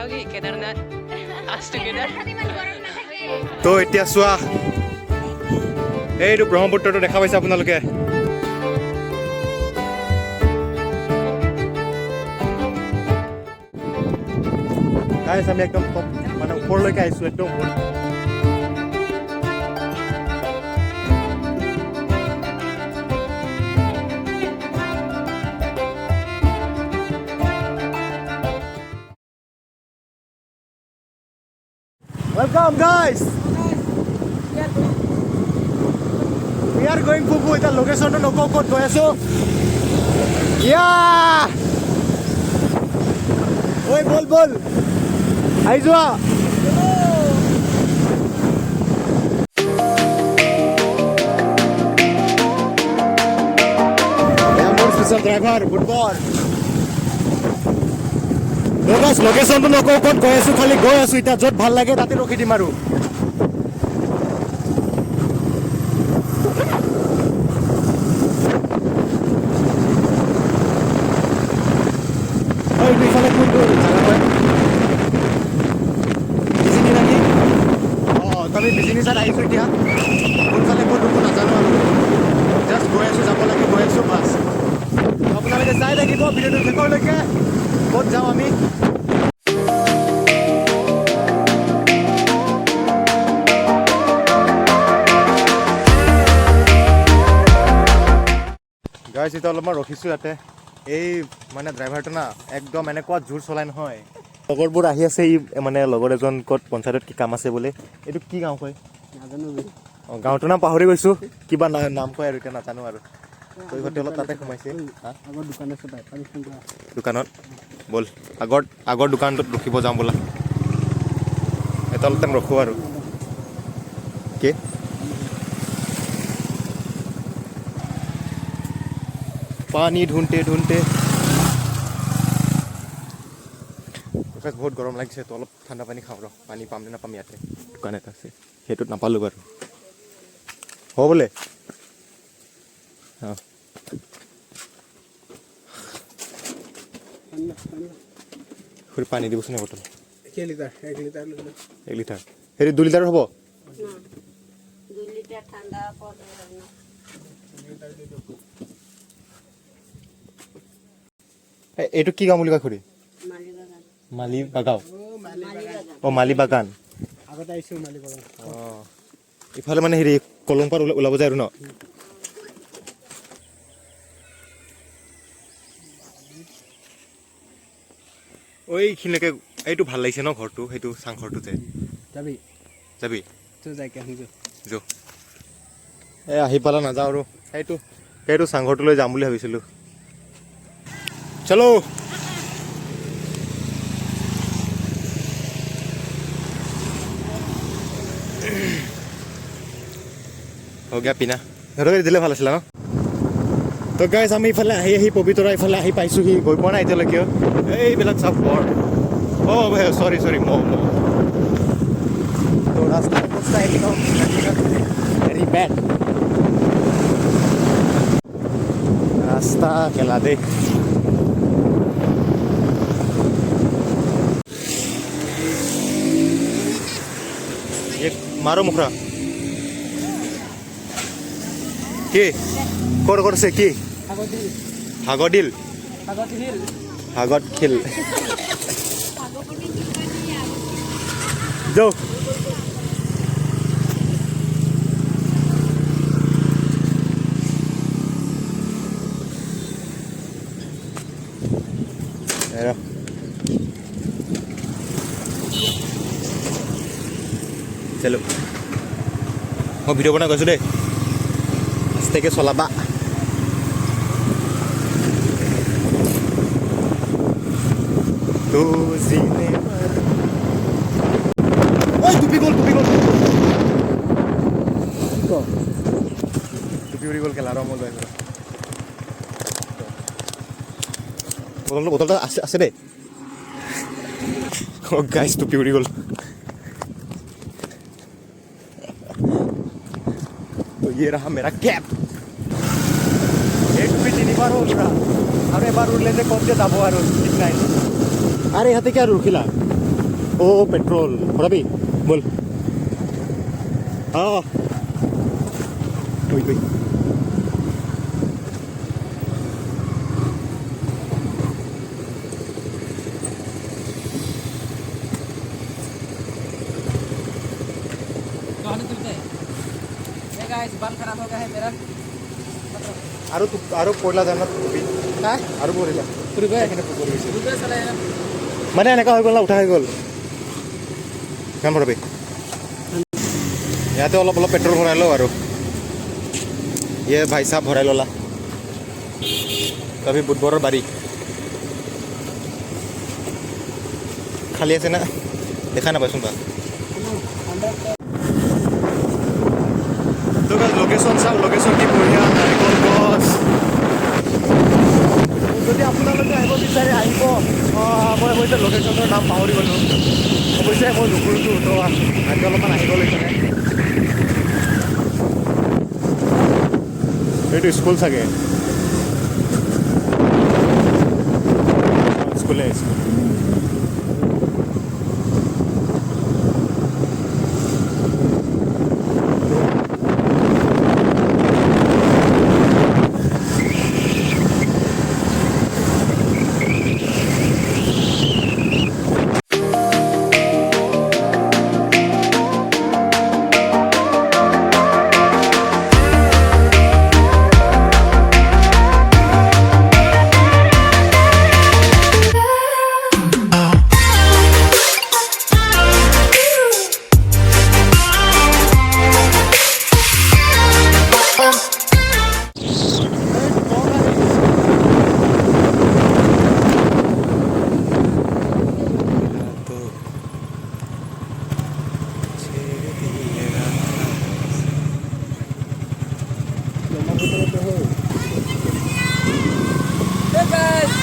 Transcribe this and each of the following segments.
जाओगी Kedarnath us together তো এতিয়া চোৱা এইটো ব্ৰহ্মপুত্ৰটো দেখা পাইছে আপোনালোকে গাইছ আমি একদম টপ মানে ওপৰলৈকে আহিছো একদম Welcome guys. We are going Fugu. Ita location to noko kot goi aso. Yeah. Oi bol. Ai joa. Amor special driver football. Guys, location to noko kot goi aso khali goi aso ita jot bhal lage tate rokhi dim aru. Oi bisale kundu jala koi. Bisini lagi. Oh, kami bisini sar aisu dia. Kunsale kundu ko najano aru. Just goi aso jabo lage goi aso bas. Apnalage jai lagibo video to dekho lage. Kot jao ami. গাইছ এটা অলপমান ৰখিছোঁ ইয়াতে এই মানে ড্ৰাইভাৰটো না একদম এনেকুৱা জোৰ চলাই নহয় লগৰবোৰ আহি আছে ই মানে লগৰ এজন ক'ত পঞ্চায়তত কি কাম আছে বোলে এইটো কি গাঁও কয় নাজানো অঁ গাঁওটোৰ নাম পাহৰি গৈছোঁ কিবা নাম কয় আৰু এতিয়া নাজানো আৰু তই হোটেলত তাতে সোমাইছে আগৰ দোকান আছে দোকানত ব'ল আগৰ দোকানটোত ৰখিব যাওঁ বোলা এটা অলপ টাইম ৰখোঁ আৰু কি पानी ढूंढते बहुत गरम লাগিছে তো অলপ ঠাণ্ডা পানী খাওঁ ৰ পানী পাম নে নাপাম ইয়াতে দোকান এটা আছে সেইটোত নাপালোঁ বাৰু হ'ব বোলে খুৰি পানী দিবচোন বটল 1 লিটাৰ হেৰি 2 লিটাৰ হ'ব 2 লিটাৰ ঠাণ্ডা পড়ে এইটো কি গাঁও বুলি কয় খুৰী মালিবাগাঁও অঁ মালিবাগান আগতে আহিছোঁ মালিবাগান অঁ ইফালে মানে হেৰি কলংপাৰ ওলাব যায় আৰু ন এইখিনিলৈকে এইটো ভাল লাগিছে ন ঘৰটো সেইটো চাংঘৰটো যে যাবি যো এই আহি পালা নাযাওঁ আৰু সেইটো চাংঘৰটোলৈ যাম বুলি ভাবিছিলোঁ चलो हो गया पीना घर दिले ভাল আছিল ন তো গাইজ আমি ইফালে আহি পবিতৰা ইফালে আহি পাইছোঁহি গৈ পোৱা নাই এতিয়ালৈকে এইবিলাক চাওক ঘৰ অঁ চৰি তো ৰাস্তা ভেৰি বেড ৰাস্তা কেলা দেই मारो मुखरा কি কৰ কৰছে কি হাগদিল হাগদখিল যাও এরা चलो मैं भिडिओ बना गई दे आस्ते के चलाबा तो जीने टुपी गोल टुपी उड़ी गोल के लारा मोल बोतल আছে दे ओ गाइस टुपी उड़ी गोल ये रहा मेरा कैप एक भी 3 बार हो रहा अरे बार उड़ लेते कौन से दाबो ठीक नहीं अरे यहाँ क्या रुकिला Oh, petrol. Rabi, bol. Ah. Wait. Bulb खराब हो गया है मेरा आरो कोयला जाना हाँ आरो कोयला चला মানে এনেকা হৈ গ'ল না উঠা হৈ গ'ল কাম ৰবি ইয়াতে অলপ পেট্ৰল ভৰাই লওঁ আৰু ये भाई साहब भराई लोला कभी बुधवार बारी खाली আছে না দেখা না পাইছোন বা তো গাইস লোকেশন চাও লোকেশন কি বঢ়িয়া নাৰিকল গছ যদি আপোনালোকে আহিব বিচাৰে আহিব মই অৱশ্যে লোকেশনৰ নাম পাহৰি গ'লো অৱশ্যে মই নুঘূৰোতো তো আজি অলপমান আহিব লাগিছে এইটো স্কুল চাগে স্কুলে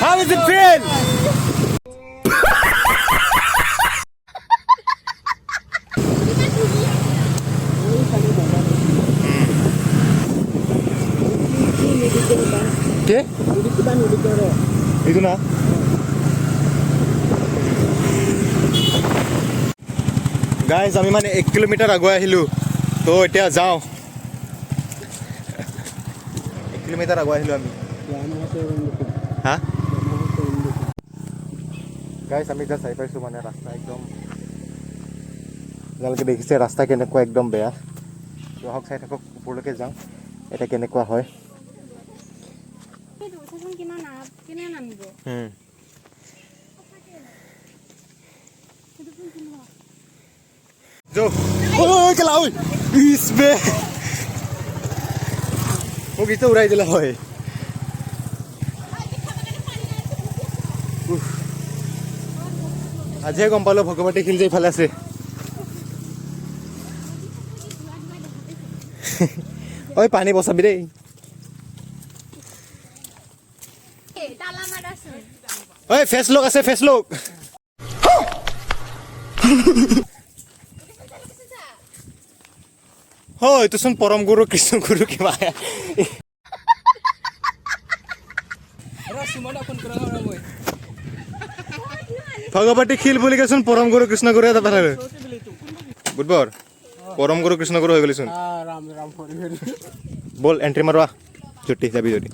How is it feel? ¿Qué? Itu na? Guys, আমি মানে 1 কিলোমিটাৰ আগুৱাই আহিলো তো এতিয়া যাও 1 কিলোমিটাৰ আগুৱাই আহিলো আমি হা গাইস আমি যা চাই পাইছো মানে ৰাস্তা একদম আপোনালোকে দেখিছে ৰাস্তা কেনেকুৱা একদম বেয়া তো হক চাই থাকক ওপৰলৈকে যাওঁ এটা কেনেকুৱা হয় जो ओए के लाओ इसमें वो कितना उड़ाई दिला होए আজি গম পালো ভগৱতী খিল যে ইফালে আছে ঐ পানী বচাবি দেই ঐ ফেস লোক আছে ফেস লোক হয় তো শুন পৰম গুৰু কৃষ্ণ গুৰু কিবা ভগৱতী খিল বুলি কৈছোন পৰম গুৰু কৃষ্ণ গুৰু এটা পালে বুধবাৰ পৰম গুৰু কৃষ্ণ গুৰু হৈ গলিছোন राम राम বল এন্ট্ৰি মাৰৱা জুটি যাবি যদি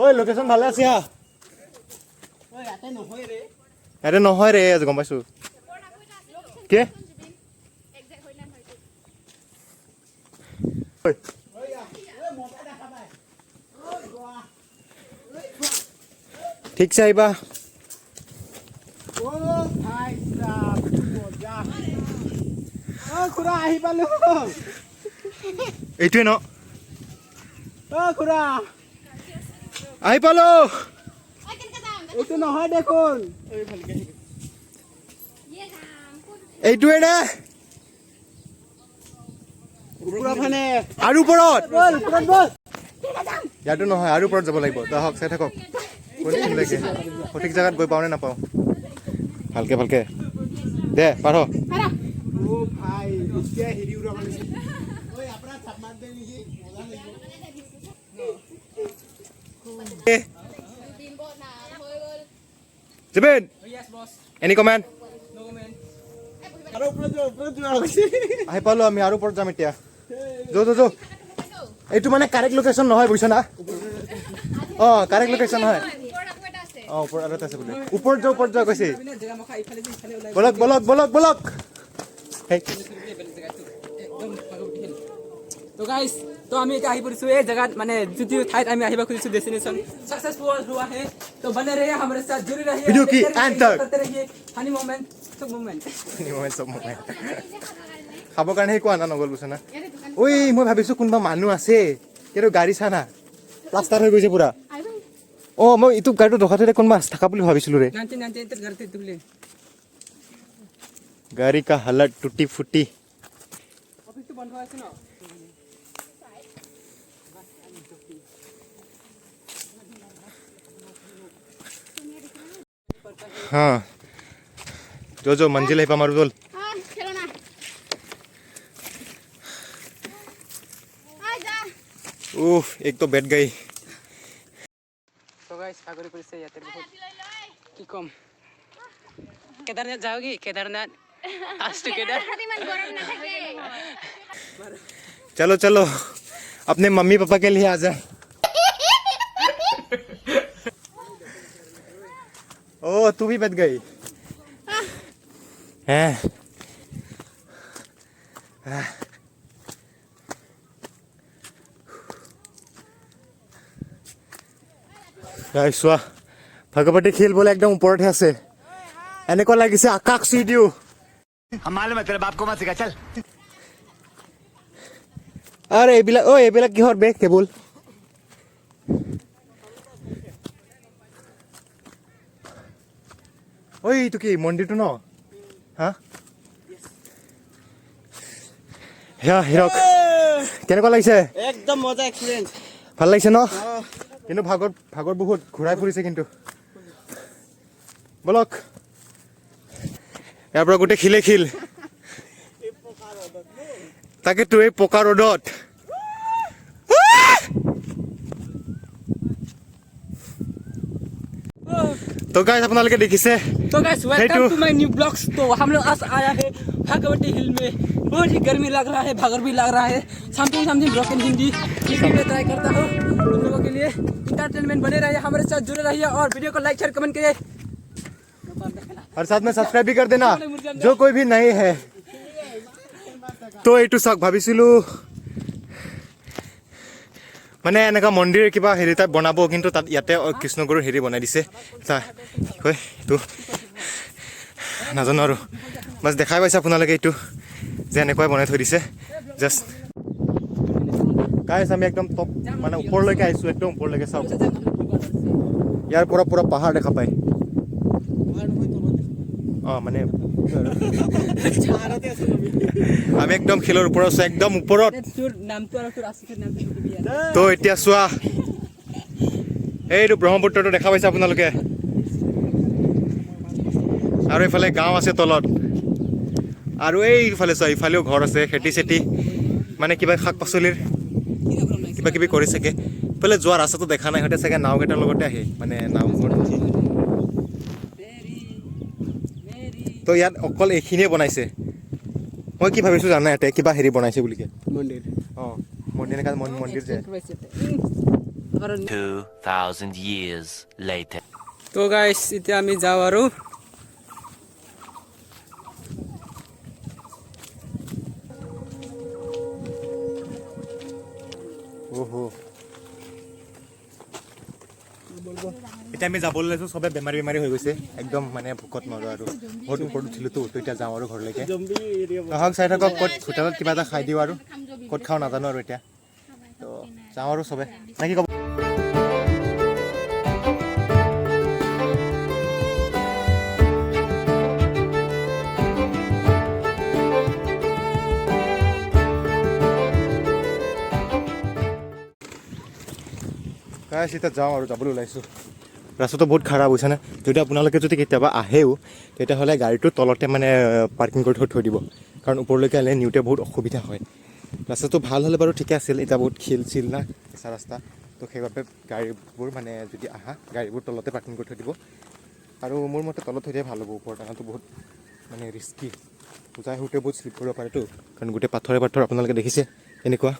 ঐ লোকেশন ভালে আছে হা ইয়াতে নহয় ৰে আজি গম পাইছো কে ঠিক से आइबा खुरा आही पालो এইটোৱে ন खुरा আহি পালো এইটো নহয় দেখোন এইটোৱে নে ওপৰফানে আৰু ওপৰত বল ওপৰত বল ইয়াতো নহয় আৰু ওপৰত যাব লাগিব তই হক চাই থাকক কোনলৈকে সঠিক জাগাত গৈ পাওঁ নে নাপাওঁ ভালকে ভালকে দে পাৰ ও ভাই এতিয়া হেৰি উৰা মানে ঐ আপোনাৰ থাপ মাৰ দে নেকি মজা লাগিব Jibin, Yes, boss. any comment? No comment. আৰু ওপৰত যোৱা হৈছে আহি পালো আমি আৰু ওপৰত যাম এতিয়া যো এইটো মানে কাৰেক্ট লোকেশ্যন নহয় বুজিছ না কাৰেক্ট লোকেশ্যন নহয় ওপৰত আৰু এটা আছে বোলে ওপৰত যোৱা কৈছে জেগা মখা ইফালে যে ইফালে ওলাই বলক হেই একদম ভাগৱতী হিল তো গাইস তো আমি এতিয়া আহি পৰিছো এই জায়গাত মানে যিটো ঠাইত আমি আহিব খুজিছো ডেস্টিনেশন सक्सेसफुल हुआ है तो बने रहिए हमारे साथ जुड़े रहिए वीडियो की एंड तक करते रहिए फनी मोमेंट सब मोमेंट খাবৰ কাৰণে একো আনা নগ'ল বুজিছ না ঐ মই ভাবিছোঁ কোনোবা মানুহ আছে কিন্তু গাড়ী চা না প্লাষ্টাৰ হৈ গৈছে পুৰা মই এইটো গাড়ীটো ৰখাতে কোনোবা থকা বুলি ভাবিছিলোঁ ৰে 1998 घर थे तुले गाड़ी का हालत टूटी फूटी অফিস তো বন্ধ আছে না हाँ जो मंजिल है हमारे बोल एक तो बैठ गई तो गाइस भागरी पुलिस से यात्रा बहुत की कम केदारनाथ जाओगी केदारनाथ आज तो केदार चलो अपने मम्मी पापा के लिए आ जा ओ तू भी बैठ गई हैं চোৱা ভগৱতী শিল বোলে একদম ওপৰতহে আছে এনেকুৱা লাগিছে আকাশ চুই দিও আৰে এইবিলাক কিহৰ বে কেবুল ঐ এইটো কি মন্দিৰটো ন হা হিৰক কেনেকুৱা লাগিছে একদম মজা এক্সপিৰিয়েঞ্চ ভাল লাগিছে ন কিন্তু ভাগৰ বহুত ঘূৰাই ফুৰিছে কিন্তু বলক ইয়াৰ পৰা গোটেই শিল তাকেতো এই পকা ৰ'দত तो गाइस আপোনালোকে দেখিছে तो guys welcome to my new blogs तो हम लोग आज आया है भागवती हिल में बहुत ही गर्मी लग रहा है भागर भी लग रहा है समथिंग ब्रोकन हिंदी लेकिन मैं ट्राई करता हूँ तुम लोगों के लिए इंटरटेनमेंट बने रहिए हमारे साथ जुड़े रहिए और वीडियो को लाइक शेयर कमेंट करिए और साथ में सब्सक्राइब भी कर देना जो कोई भी नहीं है तो এইটো চাওক ভাবিছিলো মানে এনেকা মন্দিৰ কিবা হেৰি টাইপ বনাব কিন্তু তাত ইয়াতে কৃষ্ণগুৰুৰ হেৰি বনাই দিছে কয় এইটো নাজানো আৰু বাছ দেখাই পাইছে আপোনালোকে এইটো যে এনেকুৱাই বনাই থৈ দিছে জাষ্ট গাইছ আমি একদম টপ মানে ওপৰলৈকে আহিছোঁ একদম ওপৰলৈকে চাওক ইয়াৰ পৰা পুৰা পাহাৰ দেখা পায় মানে আমি একদম শিলৰ ওপৰত আছো একদম ওপৰত তো এতিয়া চোৱা এইটো ব্ৰহ্মপুত্ৰটো দেখা পাইছে আপোনালোকে আৰু এইফালে গাঁও আছে তলত আৰু এইফালে চোৱা ইফালেও ঘৰ আছে খেতি চেতি মানে কিবা শাক পাচলিৰ কিবা কিবি কৰি চাগে ইফালে যোৱা ৰাস্তাটো দেখা নাই সিহঁতে চাগে নাওকেইটাৰ লগতে আহে মানে নাওবোৰ তো ইয়াত অকল এইখিনিয়ে বনাইছে মই কি ভাবিছোঁ জানা ইয়াতে কিবা হেৰি বনাইছে বুলিকে মন্দিৰ মন্দিৰ এনেকা মন্দিৰ যে 2000 years later তো গাইস এতিয়া আমি যাওঁ আৰু এতিয়া আমি যাবলৈ লৈছোঁ চবে বেমাৰী হৈ গৈছে একদম মানে ভোকত নৰওঁ আৰু বহুত ওপৰত উঠিলোঁতো তো এতিয়া যাওঁ আৰু ঘৰলৈকে আহক চাই থাকক ক'ত হোটেলত কিবা এটা খাই দিওঁ আৰু ক'ত খাওঁ নাজানো আৰু এতিয়া তো যাওঁ আৰু চবে নে কি ক'ব এতিয়া যাওঁ আৰু যাবলৈ ওলাইছোঁ ৰাস্তাটো বহুত খাৰাপ হৈছে নে যদি আপোনালোকে যদি কেতিয়াবা আহেও তেতিয়াহ'লে গাড়ীটো তলতে মানে পাৰ্কিং কৰি থৈ দিব কাৰণ ওপৰলৈকে আহিলে নিওঁতে বহুত অসুবিধা হয় ৰাস্তাটো ভাল হ'লে বাৰু ঠিকে আছিল এতিয়া বহুত শিল চিল না কেঁচা ৰাস্তা তো সেইবাবে গাড়ীবোৰ মানে যদি আহা গাড়ীবোৰ তলতে পাৰ্কিং কৰি থৈ দিব আৰু মোৰ মতে তলত থৈ দিয়াই ভাল হ'ব ওপৰত আনাটো বহুত মানে ৰিস্কি উজাই আহোঁতে বহুত শ্লিপ কৰিব পাৰেতো কাৰণ গোটেই পাথৰে পাথৰ আপোনালোকে দেখিছে এনেকুৱা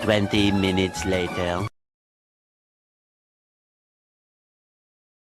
Twenty minutes later.